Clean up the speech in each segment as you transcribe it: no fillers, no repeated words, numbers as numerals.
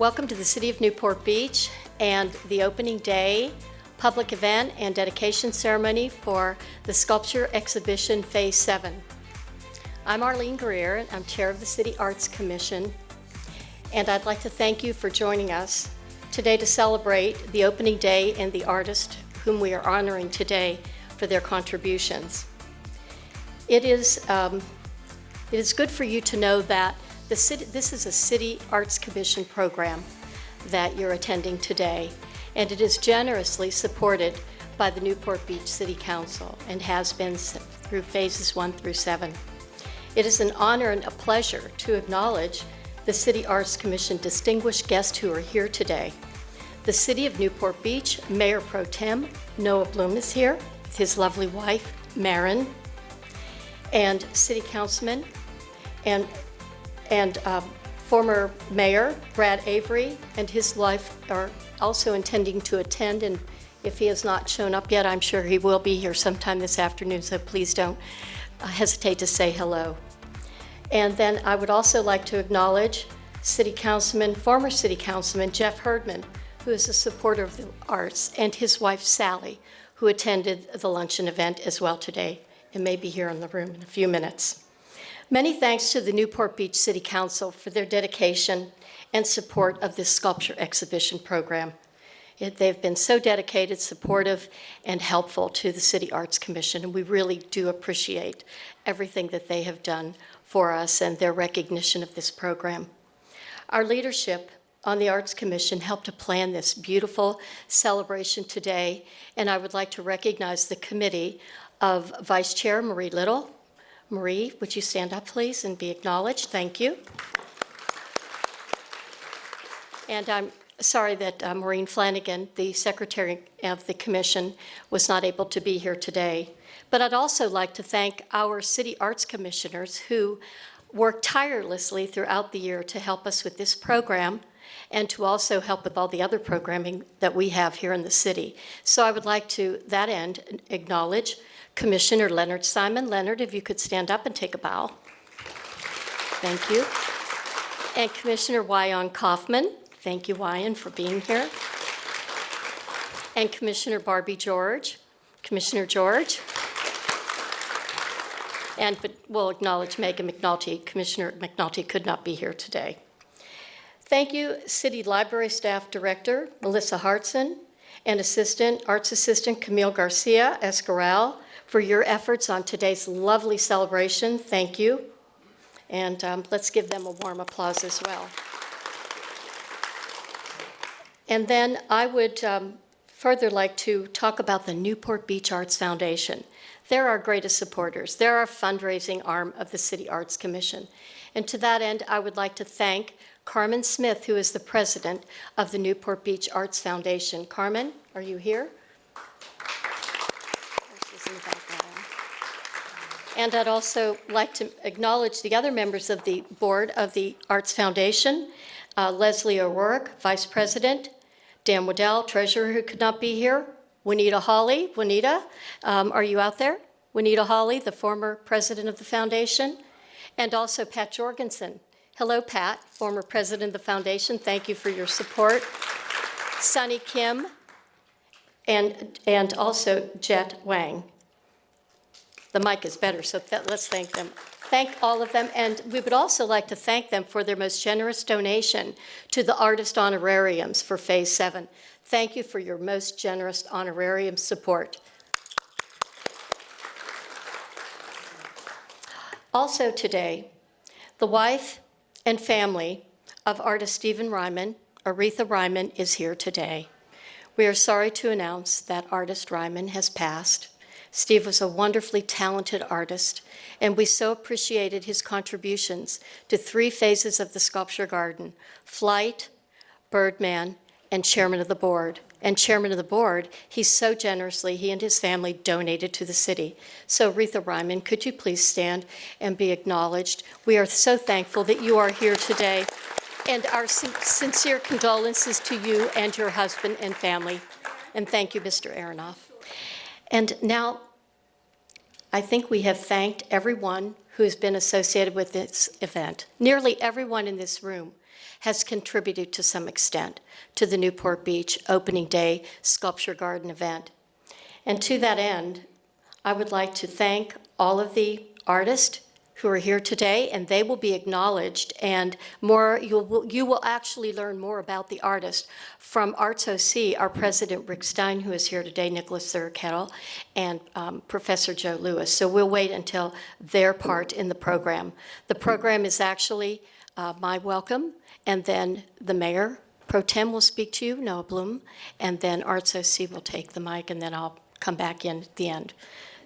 Welcome to the City of Newport Beach and the opening day, public event and dedication ceremony for the Sculpture Exhibition Phase 7. I'm Arlene Greer, and I'm Chair of the City Arts Commission, and I'd like to thank you for joining us today to celebrate the opening day and the artists whom we are honoring today for their contributions. It is good for you to know that this is a City Arts Commission program that you're attending today, and it is generously supported by the Newport Beach City Council and has been through phases 1 through 7. It is an honor and a pleasure to acknowledge the City Arts Commission distinguished guests who are here today. The City of Newport Beach Mayor Pro Tem Noah Bloom is here with his lovely wife, Marin, and City Councilman and former Mayor Brad Avery and his wife are also intending to attend, and if he has not shown up yet, I'm sure he will be here sometime this afternoon, so please don't hesitate to say hello. And then I would also like to acknowledge former City Councilman Jeff Herdman, who is a supporter of the arts, and his wife Sally, who attended the luncheon event as well today and may be here in the room in a few minutes. Many thanks to the Newport Beach City Council for their dedication and support of this sculpture exhibition program. They've been so dedicated, supportive, and helpful to the City Arts Commission, and we really do appreciate everything that they have done for us and their recognition of this program. Our leadership on the Arts Commission helped to plan this beautiful celebration today, and I would like to recognize the committee of Vice Chair Marie Little. Marie, would you stand up, please, and be acknowledged? Thank you. And I'm sorry that Maureen Flanagan, the Secretary of the Commission, was not able to be here today. But I'd also like to thank our City Arts Commissioners who work tirelessly throughout the year to help us with this program and to also help with all the other programming that we have here in the city. So I would like to that end acknowledge Commissioner Leonard Simon. Leonard, if you could stand up and take a bow. Thank you. And Commissioner Wyon Kaufman. Thank you, Wyon, for being here. And Commissioner Barbie George. Commissioner George. But we'll acknowledge Megan McNulty. Commissioner McNulty could not be here today. Thank you, City Library Staff Director Melissa Hartson and Arts Assistant Camille Garcia Escoral for your efforts on today's lovely celebration. Thank you. And let's give them a warm applause as well. And then I would further like to talk about the Newport Beach Arts Foundation. They're our greatest supporters. They're our fundraising arm of the City Arts Commission. And to that end, I would like to thank Carmen Smith, who is the president of the Newport Beach Arts Foundation. Carmen, are you here? And I'd also like to acknowledge the other members of the board of the Arts Foundation, Leslie O'Rourke, Vice President, Dan Waddell, Treasurer, who could not be here, Juanita Hawley. Juanita, are you out there? Juanita Hawley, the former president of the foundation, and also Pat Jorgensen. Hello, Pat, former president of the foundation. Thank you for your support. Sunny Kim, and also Jet Wang. The mic is better, so let's thank them. Thank all of them, and we would also like to thank them for their most generous donation to the artist honorariums for Phase 7. Thank you for your most generous honorarium support. Also today, the wife and family of artist Stephen Ryman, Aretha Ryman, is here today. We are sorry to announce that artist Ryman has passed. Steve was a wonderfully talented artist, and we so appreciated his contributions to 3 phases of the Sculpture Garden: Flight, Birdman, and Chairman of the Board. And Chairman of the Board, he and his family donated to the city. So Aretha Ryman, could you please stand and be acknowledged? We are so thankful that you are here today, and our sincere condolences to you and your husband and family. And thank you, Mr. Aronoff. And now, I think we have thanked everyone who has been associated with this event. Nearly everyone in this room has contributed to some extent to the Newport Beach Opening Day Sculpture Garden event. And to that end, I would like to thank all of the artists who are here today, and they will be acknowledged, and you will actually learn more about the artist from Arts OC, our president Rick Stein, who is here today, Nicholas Thurkettle, and Professor Joe Lewis. So we'll wait until their part in the program. The program is actually my welcome, and then the mayor, Pro Tem, will speak to you, Noah Bloom, and then Arts OC will take the mic, and then I'll come back in at the end.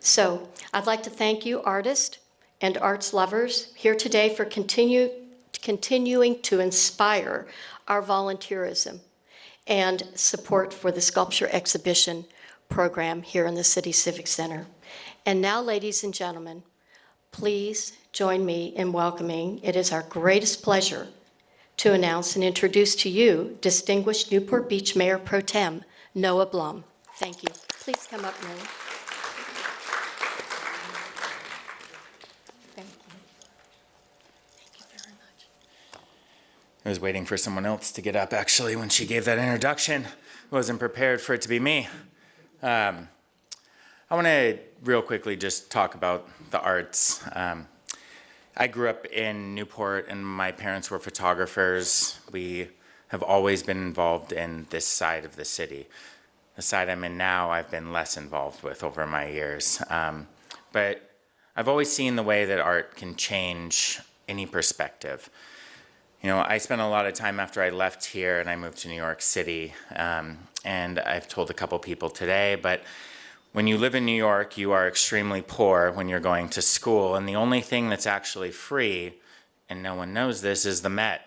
So I'd like to thank you, artists and arts lovers, here today for continuing to inspire our volunteerism and support for the sculpture exhibition program here in the City Civic Center. And now, ladies and gentlemen, please join me in welcoming, it is our greatest pleasure to announce and introduce to you distinguished Newport Beach Mayor Pro Tem, Noah Bloom. Thank you. Please come up, Noah. I was waiting for someone else to get up, actually, when she gave that introduction. I wasn't prepared for it to be me. I want to real quickly just talk about the arts. I grew up in Newport, and my parents were photographers. We have always been involved in this side of the city. The side I'm in now, I've been less involved with over my years. But I've always seen the way that art can change any perspective. You know, I spent a lot of time after I left here and I moved to New York City, and I've told a couple people today, but when you live in New York, you are extremely poor when you're going to school, and the only thing that's actually free, and no one knows this, is the Met.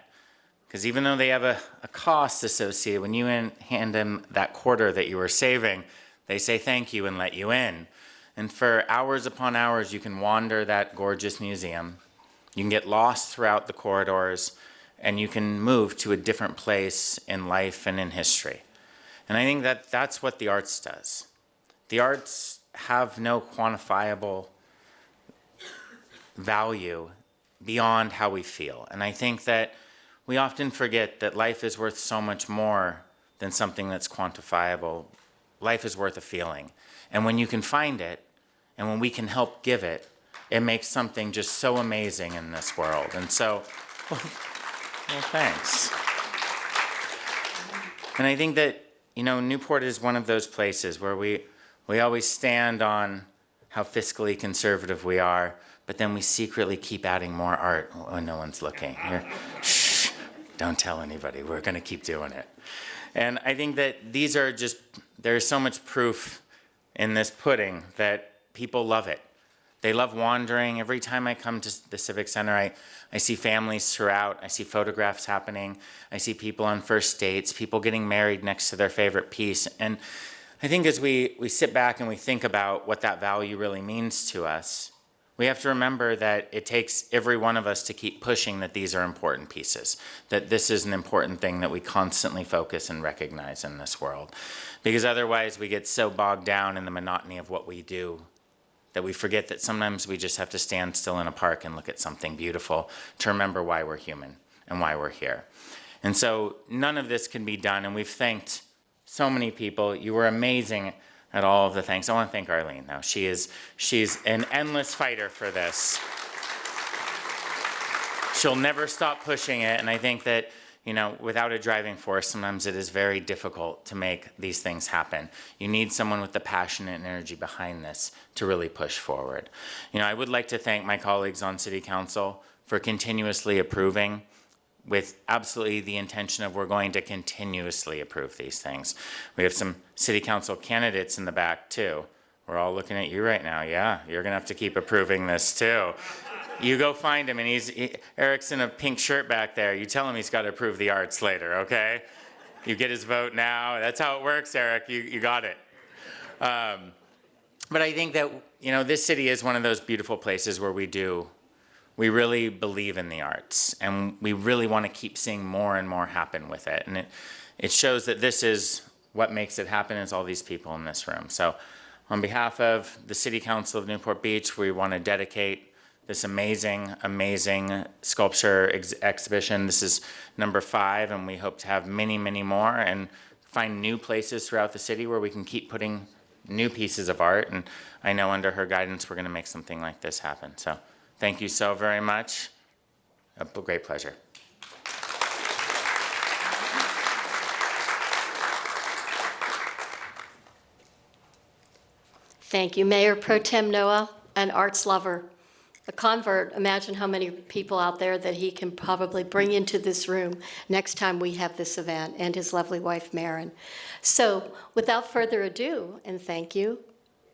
Because even though they have a cost associated, when you hand them that quarter that you were saving, they say thank you and let you in. And for hours upon hours, you can wander that gorgeous museum. You can get lost throughout the corridors, and you can move to a different place in life and in history. And I think that that's what the arts does. The arts have no quantifiable value beyond how we feel. And I think that we often forget that life is worth so much more than something that's quantifiable. Life is worth a feeling. And when you can find it, and when we can help give it, it makes something just so amazing in this world. And so, well, thanks. And I think that, you know, Newport is one of those places where we always stand on how fiscally conservative we are, but then we secretly keep adding more art when no one's looking. Shh, don't tell anybody. We're going to keep doing it. And I think that these are just, there's so much proof in this pudding that people love it. They love wandering. Every time I come to the Civic Center, I see families throughout. I see photographs happening. I see people on first dates, people getting married next to their favorite piece. And I think as we sit back and we think about what that value really means to us, we have to remember that it takes every one of us to keep pushing that these are important pieces, that this is an important thing that we constantly focus and recognize in this world. Because otherwise we get so bogged down in the monotony of what we do that we forget that sometimes we just have to stand still in a park and look at something beautiful to remember why we're human and why we're here. And so none of this can be done, and we've thanked so many people. You were amazing at all of the thanks. I want to thank Arlene now. She's an endless fighter for this. She'll never stop pushing it, and I think that, you know, without a driving force, sometimes it is very difficult to make these things happen. You need someone with the passion and energy behind this to really push forward. You know, I would like to thank my colleagues on City Council for continuously approving, with absolutely the intention of we're going to continuously approve these things. We have some City Council candidates in the back too. We're all looking at you right now. Yeah, you're gonna have to keep approving this too. You go find him, and Eric's in a pink shirt back there. You tell him he's got to approve the arts later, okay? You get his vote now. That's how it works, Eric. You got it. But I think that, you know, this city is one of those beautiful places where we really believe in the arts, and we really want to keep seeing more and more happen with it. And it shows that this is what makes it happen, is all these people in this room. So on behalf of the City Council of Newport Beach, we want to dedicate this amazing, amazing sculpture exhibition. This is number 5, and we hope to have many, many more and find new places throughout the city where we can keep putting new pieces of art. And I know under her guidance, we're going to make something like this happen. So thank you so very much. A great pleasure. Thank you. Mayor Pro Tem Noah, an arts lover, a convert. Imagine how many people out there that he can probably bring into this room next time we have this event, and his lovely wife, Maren. So without further ado, and thank you,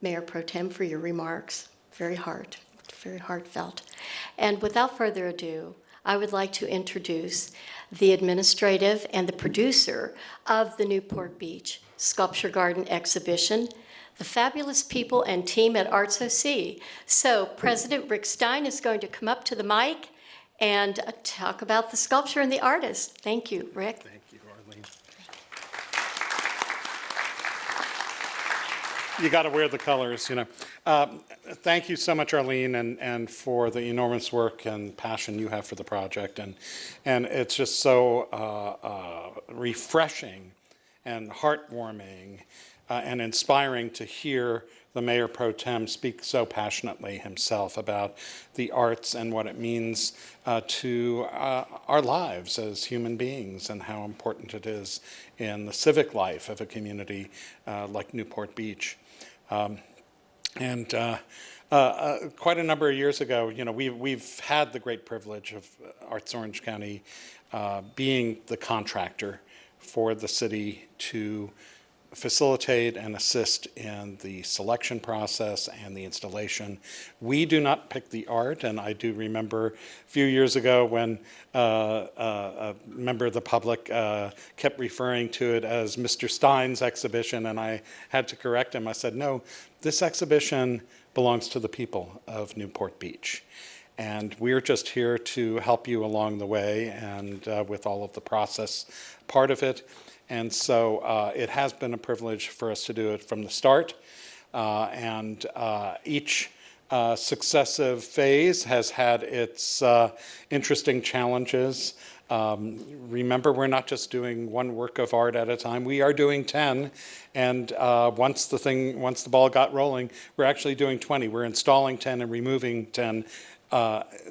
Mayor Pro Tem, for your remarks. Very heartfelt. And without further ado, I would like to introduce the administrative and the producer of the Newport Beach Sculpture Garden exhibition, the fabulous people and team at Arts OC. So President Rick Stein is going to come up to the mic and talk about the sculpture and the artist. Thank you, Rick. Thank you, Arlene. You got to wear the colors, you know. Thank you so much, Arlene, and for the enormous work and passion you have for the project. And it's just so refreshing and heartwarming and inspiring to hear the Mayor Pro Tem speak so passionately himself about the arts and what it means to our lives as human beings, and how important it is in the civic life of a community like Newport Beach. Quite a number of years ago, you know, we've had the great privilege of Arts Orange County being the contractor for the city to facilitate and assist in the selection process and the installation. We do not pick the art, and I do remember a few years ago when a member of the public kept referring to it as Mr. Stein's exhibition, and I had to correct him. I said, no, this exhibition belongs to the people of Newport Beach. And we're just here to help you along the way and with all of the process part of it. And so it has been a privilege for us to do it from the start. Each successive phase has had its interesting challenges. Remember, we're not just doing one work of art at a time. We are doing 10. And once the ball got rolling, we're actually doing 20. We're installing 10 and removing 10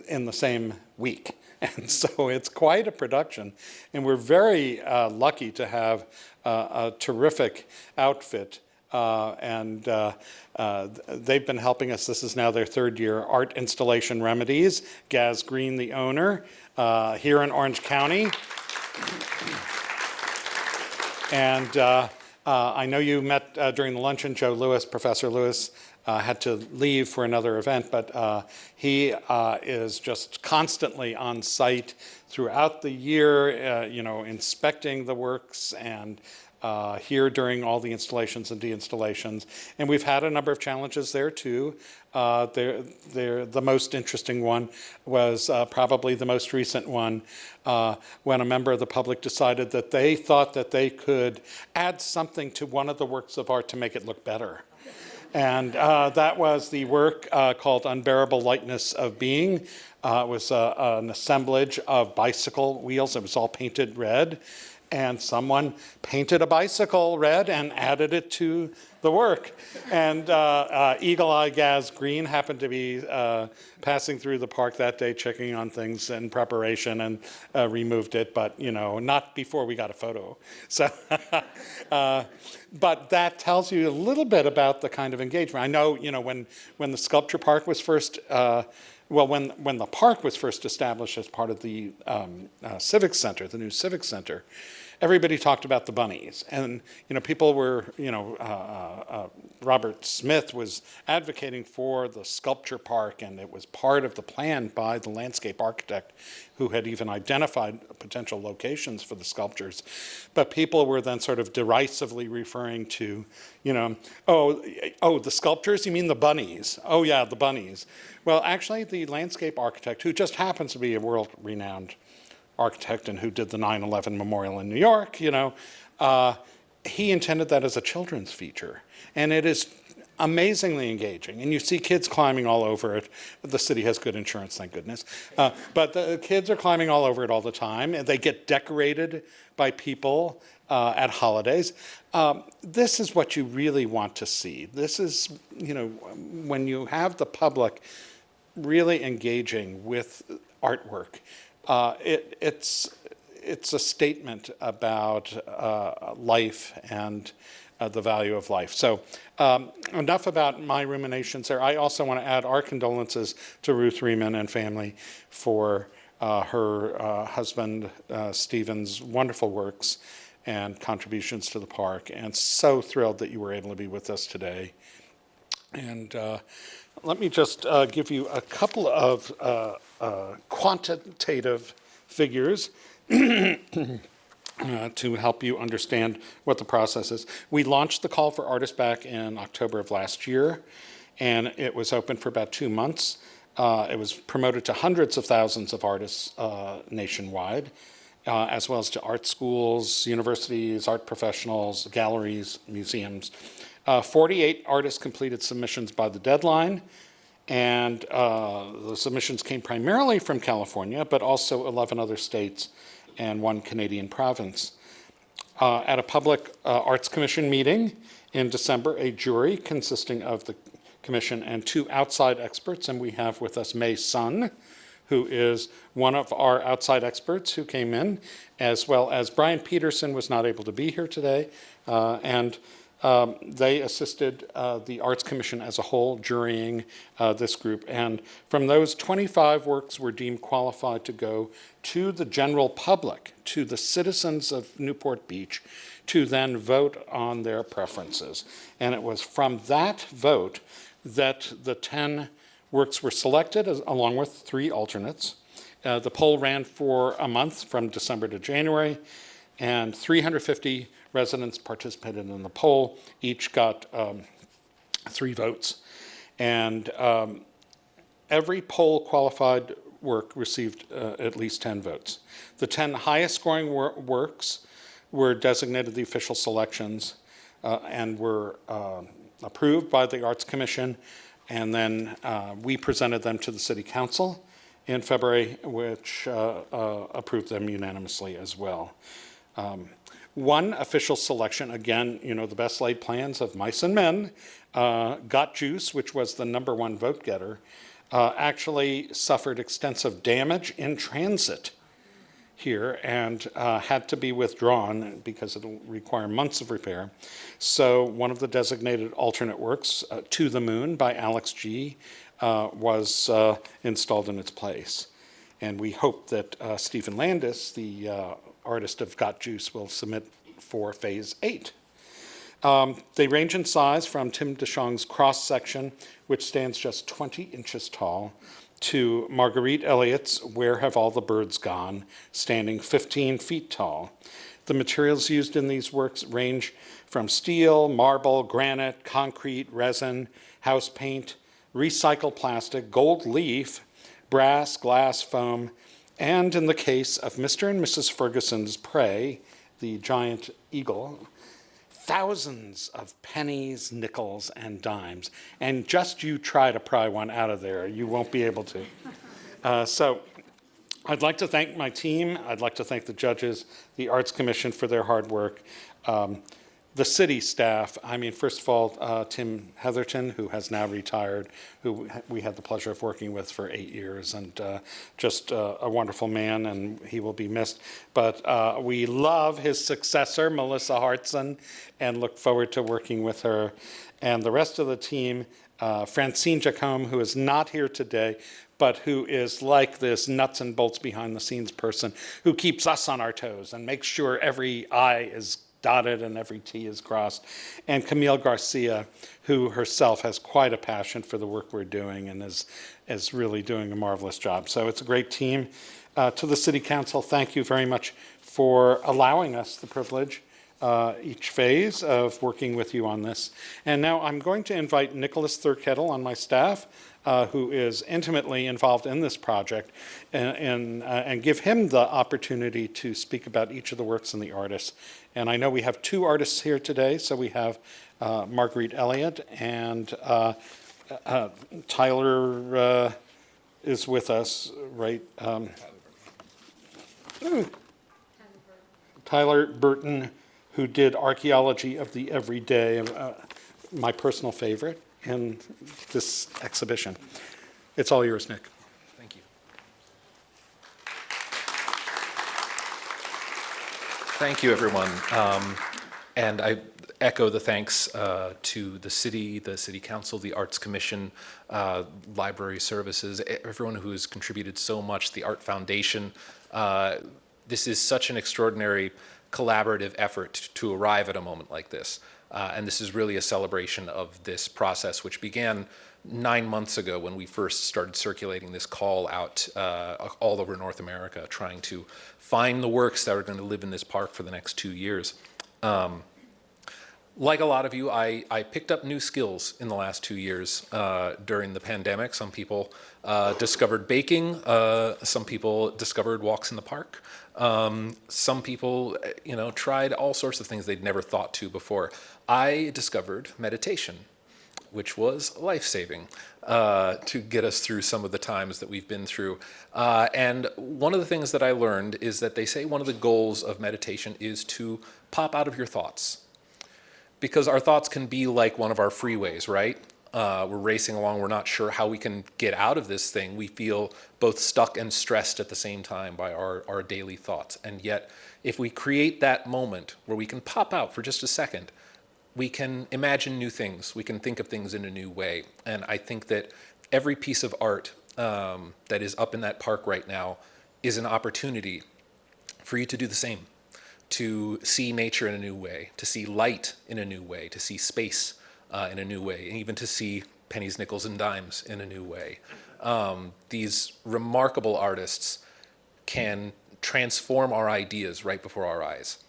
in the same week. And so it's quite a production. And we're very lucky to have a terrific outfit. They've been helping us. This is now their 3rd year. Art Installation Remedies, Gaz Green, the owner, here in Orange County. And I know you met during the luncheon. Joe Lewis, Professor Lewis, had to leave for another event, but he is just constantly on site throughout the year, you know, inspecting the works and here during all the installations and deinstallations. And we've had a number of challenges there too. The most interesting one was probably the most recent one when a member of the public decided that they thought that they could add something to one of the works of art to make it look better. And that was the work called Unbearable Lightness of Being. It was an assemblage of bicycle wheels. It was all painted red. And someone painted a bicycle red and added it to the work. And Eagle Eye Gaz Green happened to be passing through the park that day, checking on things in preparation, and removed it, but you know, not before we got a photo. So, but that tells you a little bit about the kind of engagement. I know, you know, when the sculpture park was first, when the park was first established as part of the Civic Center, the new Civic Center, everybody talked about the bunnies. And, you know, people were, you know, Robert Smith was advocating for the sculpture park, and it was part of the plan by the landscape architect who had even identified potential locations for the sculptures. But people were then sort of derisively referring to, you know, oh, the sculptures? You mean the bunnies? Oh, yeah, the bunnies. Well, actually, the landscape architect, who just happens to be a world-renowned architect and who did the 9/11 memorial in New York, you know, he intended that as a children's feature. And it is amazingly engaging, and you see kids climbing all over it. The city has good insurance, thank goodness. But the kids are climbing all over it all the time, and they get decorated by people at holidays. This is what you really want to see. This is, when you have the public really engaging with artwork, it's a statement about life and the value of life. So enough about my ruminations there. I also want to add our condolences to Ruth Riemann and family for her husband Stephen's wonderful works and contributions to the park, and so thrilled that you were able to be with us today. And let me just give you a couple of quantitative figures to help you understand what the process is. We launched the Call for Artists back in October of last year, and it was open for about 2 months. It was promoted to hundreds of thousands of artists nationwide, as well as to art schools, universities, art professionals, galleries, museums. 48 artists completed submissions by the deadline, and the submissions came primarily from California, but also 11 other states and 1 Canadian province. At a public Arts Commission meeting in December, a jury consisting of the commission and 2 outside experts, and we have with us May Sun, who is one of our outside experts who came in, as well as Brian Peterson was not able to be here today, and they assisted the Arts Commission as a whole, jurying this group. And from those, 25 works were deemed qualified to go to the general public, to the citizens of Newport Beach, to then vote on their preferences. And it was from that vote that the 10 works were selected, along with 3 alternates. The poll ran for a month from December to January, and 350 residents participated in the poll. Each got 3 votes. And every poll qualified work received at least 10 votes. The 10 highest scoring works were designated the official selections and were approved by the Arts Commission. And then we presented them to the City Council in February, which approved them unanimously as well. One official selection, again, the best laid plans of mice and men, Got Juice, which was the #1 vote getter, actually suffered extensive damage in transit here and had to be withdrawn because it will require months of repair. So one of the designated alternate works, To the Moon by Alex G., was installed in its place. And we hope that Stephen Landis, the artist of Got Juice, will submit for Phase 8. They range in size from Tim DeShong's cross section, which stands just 20 inches tall, to Marguerite Elliott's Where Have All the Birds Gone, standing 15 feet tall. The materials used in these works range from steel, marble, granite, concrete, resin, house paint, recycled plastic, gold leaf, brass, glass, foam, and in the case of Mr. and Mrs. Ferguson's prey, the giant eagle, thousands of pennies, nickels, and dimes. And just you try to pry one out of there, you won't be able to. So I'd like to thank my team. I'd like to thank the judges, the Arts Commission for their hard work. The city staff, first of all, Tim Heatherton, who has now retired, who we had the pleasure of working with for 8 years, and just a wonderful man, and he will be missed. But we love his successor, Melissa Hartson, and look forward to working with her. And the rest of the team, Francine Jacome, who is not here today, but who is like this nuts and bolts behind the scenes person who keeps us on our toes and makes sure every I is dotted and every T is crossed. And Camille Garcia, who herself has quite a passion for the work we're doing and is really doing a marvelous job. So it's a great team. To the City Council, thank you very much for allowing us the privilege each phase of working with you on this. And now I'm going to invite Nicholas Thurkettle on my staff, who is intimately involved in this project, and give him the opportunity to speak about each of the works and the artists. And I know we have 2 artists here today, so we have Marguerite Elliott, and Tyler is with us, right? Tyler Burton, who did Archaeology of the Everyday, my personal favorite in this exhibition. It's all yours, Nick. Thank you. Thank you, everyone. And I echo the thanks to the City Council, the Arts Commission, Library Services, everyone who has contributed so much, the Art Foundation. This is such an extraordinary collaborative effort to arrive at a moment like this. And this is really a celebration of this process, which began 9 months ago when we first started circulating this call out all over North America, trying to find the works that are going to live in this park for the next 2 years. Like a lot of you, I picked up new skills in the last 2 years during the pandemic. Some people discovered baking. Some people discovered walks in the park. Some people, tried all sorts of things they'd never thought to before. I discovered meditation, which was life-saving to get us through some of the times that we've been through. And one of the things that I learned is that they say one of the goals of meditation is to pop out of your thoughts. Because our thoughts can be like one of our freeways, right? We're racing along, we're not sure how we can get out of this thing. We feel both stuck and stressed at the same time by our daily thoughts. And yet, if we create that moment where we can pop out for just a second, we can imagine new things. We can think of things in a new way. And I think that every piece of art that is up in that park right now is an opportunity for you to do the same. To see nature in a new way, to see light in a new way, to see space in a new way, and even to see pennies, nickels, and dimes in a new way. These remarkable artists can transform our ideas right before our eyes.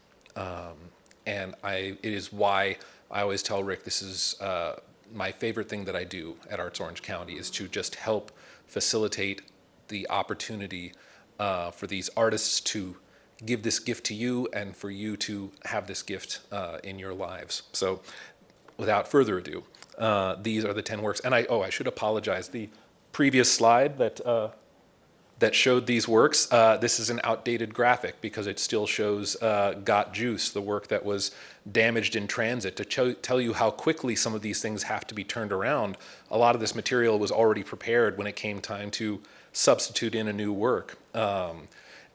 And it is why I always tell Rick, this is my favorite thing that I do at Arts Orange County, is to just help facilitate the opportunity for these artists to give this gift to you and for you to have this gift in your lives. So without further ado, these are the 10 works. And I should apologize. The previous slide that showed these works, this is an outdated graphic because it still shows Got Juice, the work that was damaged in transit. To tell you how quickly some of these things have to be turned around, a lot of this material was already prepared when it came time to substitute in a new work.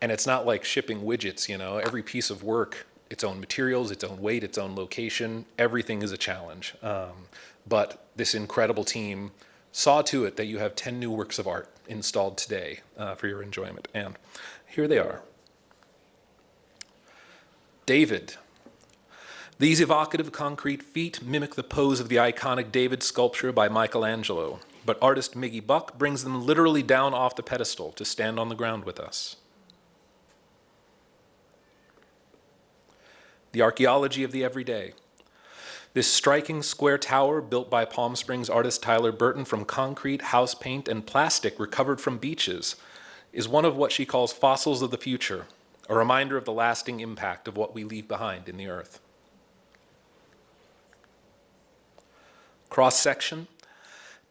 And it's not like shipping widgets, every piece of work, its own materials, its own weight, its own location, everything is a challenge. But this incredible team saw to it that you have 10 new works of art installed today for your enjoyment. And here they are. David. These evocative concrete feet mimic the pose of the iconic David sculpture by Michelangelo, but artist Miggy Buck brings them literally down off the pedestal to stand on the ground with us. The archaeology of the everyday. This striking square tower built by Palm Springs artist Tyler Burton from concrete, house paint, and plastic recovered from beaches is one of what she calls fossils of the future, a reminder of the lasting impact of what we leave behind in the earth. Cross-section.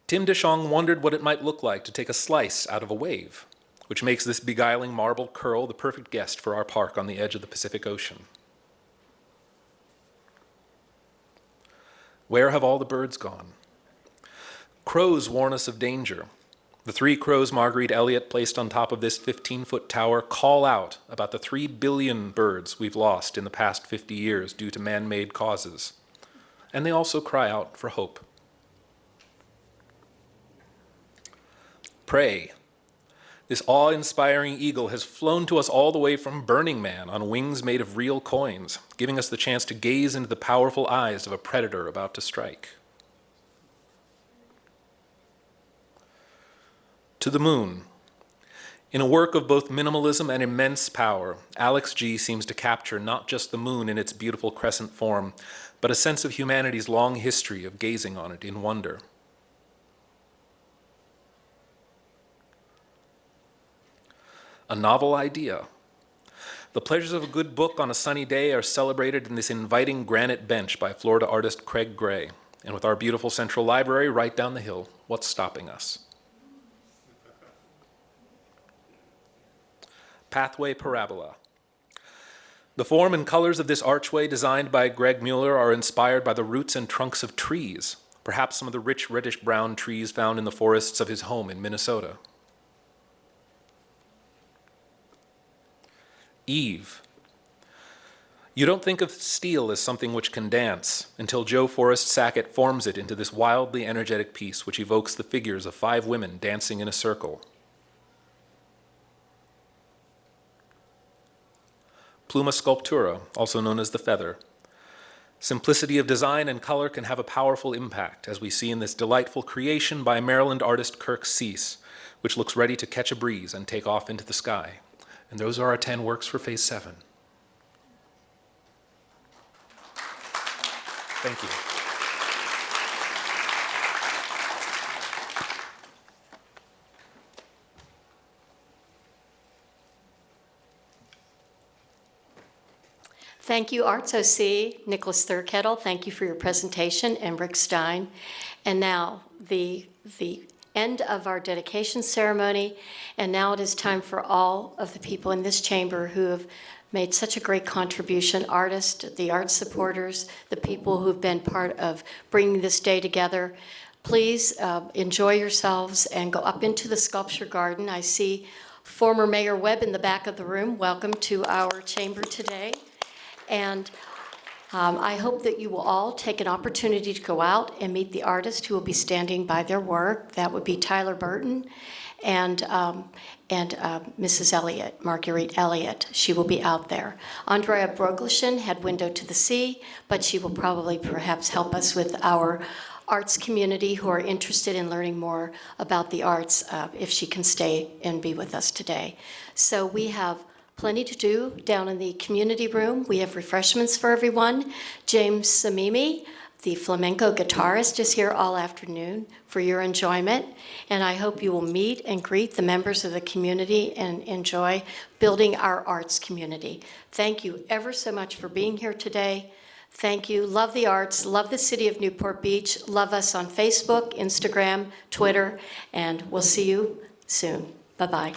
Tim DeShong wondered what it might look like to take a slice out of a wave, which makes this beguiling marble curl the perfect guest for our park on the edge of the Pacific Ocean. Where have all the birds gone? Crows warn us of danger. The 3 crows Marguerite Elliott placed on top of this 15-foot tower call out about the 3 billion birds we've lost in the past 50 years due to man-made causes. And they also cry out for hope. Prey. This awe-inspiring eagle has flown to us all the way from Burning Man on wings made of real coins, giving us the chance to gaze into the powerful eyes of a predator about to strike. To the moon. In a work of both minimalism and immense power, Alex G. seems to capture not just the moon in its beautiful crescent form, but a sense of humanity's long history of gazing on it in wonder. A novel idea. The pleasures of a good book on a sunny day are celebrated in this inviting granite bench by Florida artist Craig Gray. And with our beautiful central library right down the hill, what's stopping us? Pathway Parabola. The form and colors of this archway designed by Greg Mueller are inspired by the roots and trunks of trees, perhaps some of the rich reddish-brown trees found in the forests of his home in Minnesota. Eve. You don't think of steel as something which can dance until Joe Forrest Sackett forms it into this wildly energetic piece which evokes the figures of 5 women dancing in a circle. Pluma Sculptura, also known as the feather. Simplicity of design and color can have a powerful impact, as we see in this delightful creation by Maryland artist Kirk Cease, which looks ready to catch a breeze and take off into the sky. And those are our 10 works for Phase 7. Thank you. Thank you, Arts OC, Nicholas Thurkettle. Thank you for your presentation, and Rick Stein. And now, the end of our dedication ceremony, and now it is time for all of the people in this chamber who have made such a great contribution, artists, the art supporters, the people who've been part of bringing this day together. Please enjoy yourselves and go up into the sculpture garden. I see former Mayor Webb in the back of the room. Welcome to our chamber today. And I hope that you will all take an opportunity to go out and meet the artist who will be standing by their work. That would be Tyler Burton and Mrs. Elliott, Marguerite Elliott. She will be out there. Andrea Broglishin had Window to the Sea, but she will probably perhaps help us with our arts community who are interested in learning more about the arts if she can stay and be with us today. So we have plenty to do down in the community room. We have refreshments for everyone. James Samimi, the flamenco guitarist, is here all afternoon for your enjoyment. And I hope you will meet and greet the members of the community and enjoy building our arts community. Thank you ever so much for being here today. Thank you. Love the arts. Love the city of Newport Beach. Love us on Facebook, Instagram, Twitter, and we'll see you soon. Bye-bye.